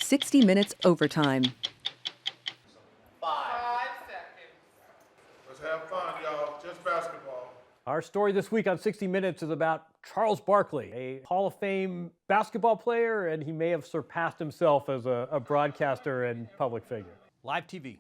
60 Minutes Overtime. 5 seconds. Let's have fun, y'all. Just basketball. Our story this week on 60 Minutes is about Charles Barkley, a Hall of Fame basketball player, and he may have surpassed himself as a broadcaster and public figure. Live TV.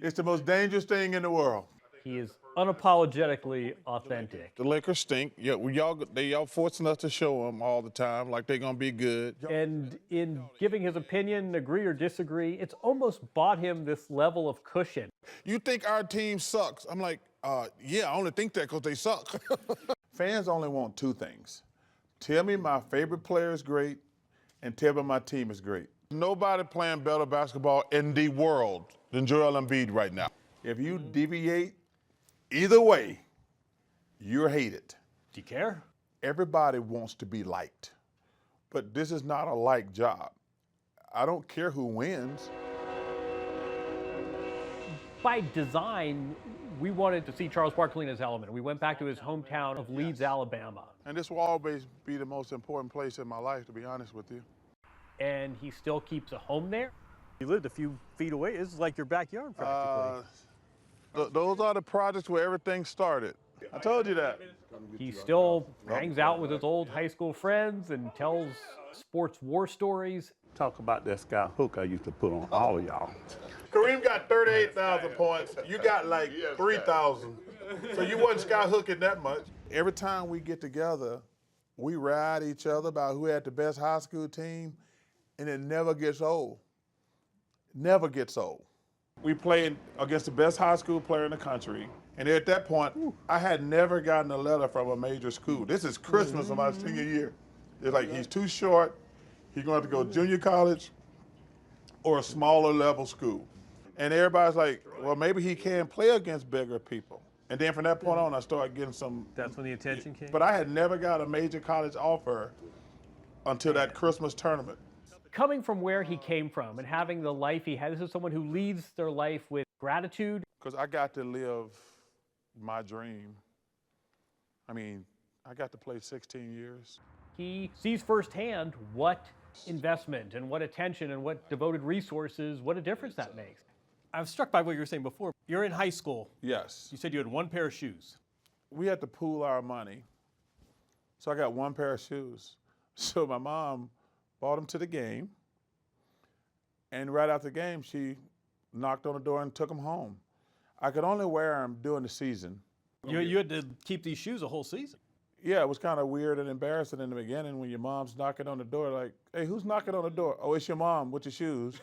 It's the most dangerous thing in the world. He is unapologetically authentic. The Lakers stink. Yeah, y'all forcing us to show them all the time like they're going to be good. And in giving his opinion, agree or disagree, it's almost bought him this level of cushion. You think our team sucks? I'm like, yeah, I only think that because they suck. Fans only want two things. Tell me my favorite player is great and tell me my team is great. Nobody playing better basketball in the world than Joel Embiid right now. If you deviate either way, you're hated. Do you care? Everybody wants to be liked, but this is not a like job. I don't care who wins. By design, we wanted to see Charles Barkley in his element. We went back to his hometown of Leeds, Alabama. And this will always be the most important place in my life, to be honest with you. And he still keeps a home there. You lived a few feet away. This is like your backyard practically. Those are the projects where everything started. I told you that. He still hangs out with his old high school friends and tells sports war stories. Talk about that Sky Hook I used to put on all of y'all. Kareem got 38,000 points. You got like 3,000. So you wasn't sky hooking that much. Every time we get together, we ride each other about who had the best high school team, and it never gets old. Never gets old. We played against the best high school player in the country, and at that point, I had never gotten a letter from a major school. This is Christmas of my senior year. It's like, he's too short, he's going to have to go junior college or a smaller level school. And everybody's like, well, maybe he can play against bigger people. And then from that point on, I started getting some. That's when the attention came? But I had never got a major college offer until that Christmas tournament. Coming from where he came from and having the life he had, this is someone who leads their life with gratitude. Because I got to live my dream. I mean, I got to play 16 years. He sees firsthand what investment and what attention and what devoted resources, what a difference that makes. I was struck by what you were saying before. You're in high school. Yes. You said you had one pair of shoes. We had to pool our money. So I got one pair of shoes. So my mom brought them to the game. And right after the game, she knocked on the door and took them home. I could only wear them during the season. You had to keep these shoes a whole season. Yeah, it was kind of weird and embarrassing in the beginning when your mom's knocking on the door, like, hey, who's knocking on the door? Oh, it's your mom with your shoes.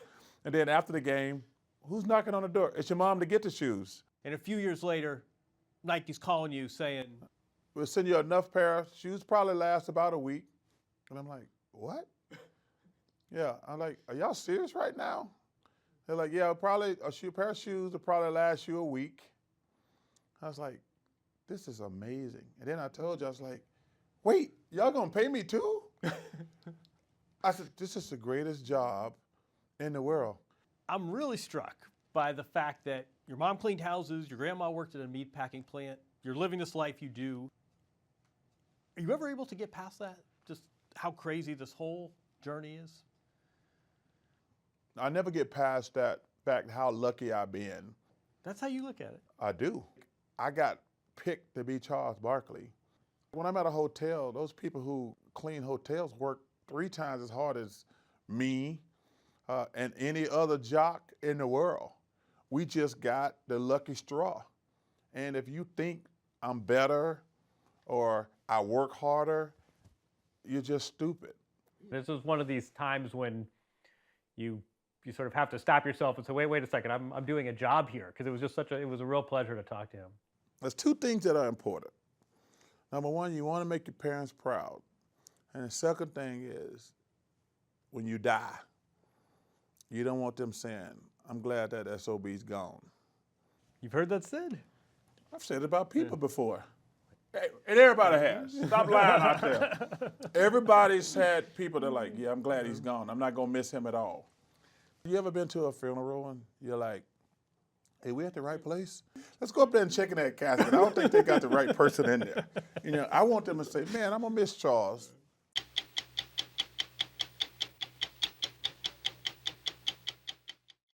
And then after the game, who's knocking on the door? It's your mom to get the shoes. And a few years later, Nike's calling you saying, We'll send you enough pair of shoes, probably last about a week. And I'm like, what? Yeah, I'm like, are y'all serious right now? They're like, yeah, probably a pair of shoes will probably last you a week. I was like, this is amazing. And then I told you, I was like, wait, y'all gonna pay me too? I said, this is the greatest job in the world. I'm really struck by the fact that your mom cleaned houses, your grandma worked at a meat packing plant, you're living this life you do. Are you ever able to get past that? Just how crazy this whole journey is? I never get past that fact how lucky I've been. That's how you look at it. I do. I got picked to be Charles Barkley. When I'm at a hotel, those people who clean hotels work 3 times as hard as me and any other jock in the world. We just got the lucky straw. And if you think I'm better or I work harder, you're just stupid. This is one of these times when you sort of have to stop yourself and say, wait a second, I'm doing a job here, because it was just it was a real pleasure to talk to him. There's 2 things that are important. Number one, you want to make your parents proud. And the second thing is, when you die, you don't want them saying, I'm glad that SOB's gone. You've heard that said? I've said it about people before. Hey, and everybody has. Stop lying out there. Everybody's had people that are like, yeah, I'm glad he's gone. I'm not going to miss him at all. You ever been to a funeral and you're like, hey, we at the right place? Let's go up there and check in that casket. I don't think they got the right person in there. You know, I want them to say, man, I'm going to miss Charles.